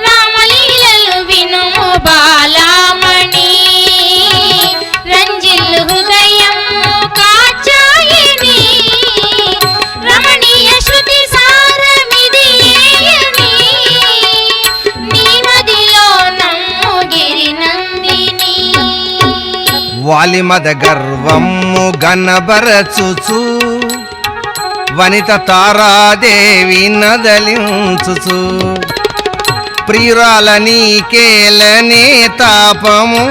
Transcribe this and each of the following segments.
రామలీలలు వినుము బాలామణి రంజిల్లు హృదయం కాచాయిని రమణీయ శృతి సారమిది ఏయని నీ మదిలో నమ్ము గిరినందిని. వాలిమద గర్వము గనబరచుచు వనిత తారాదేవి నదలించుచు ప్రియురాల నీకేలనే తాపము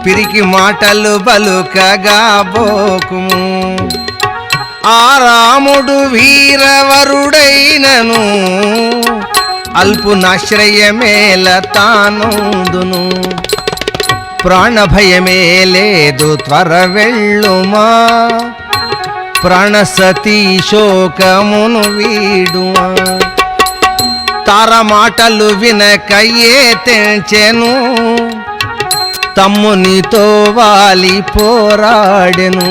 పిరికి మాటలు బలుకగా బోకుము. ఆ రాముడు వీరవరుడైనను అల్పునాశ్రయమేల తానుందును. ప్రాణభయమే లేదు త్వర వెళ్ళుమా ప్రాణసతీ శోకమును వీడుమా. తార మాటలు వినకయ్యే తెంచెను తమ్మునితో వాలి పోరాడెను.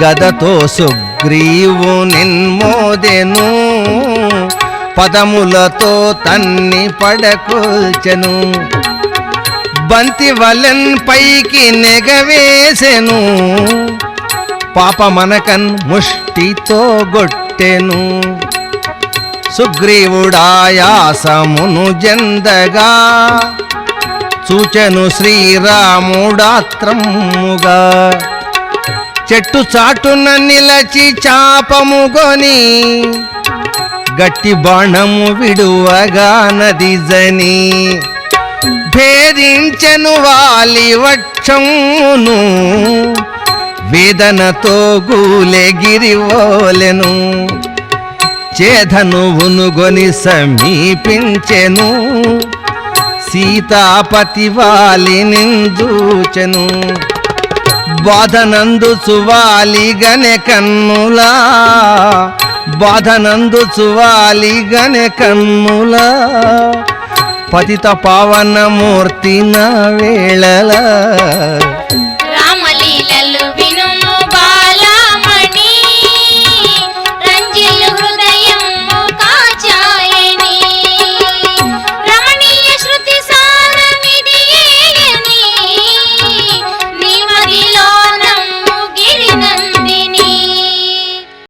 గదతో సుగ్రీవు నిన్మోదెను పదములతో తన్ని పడకొల్చెను. బంతి వలెన్ పైకి నెగవేసెను పాపమనకన్ ముష్టితో గొట్టెను. సుగ్రీవుడాయాసమును జందగా చూచెను శ్రీరాముడాత్రముగా. చెట్టు చాటున నిలచి చాపముగొని గట్టి బాణము విడువగా నదిజని భేదించెను వాలి వక్షమును వేదనతో గూలెగిరివోలెను. చేధనువును గొని సమీపించెను సీతాపతి వాలి నిందూచెను. బాధనందు చువాలి గనె కన్నులా బాధనందు చువాలి గనె కన్నులా పతిత పావనమూర్తి నా వేళ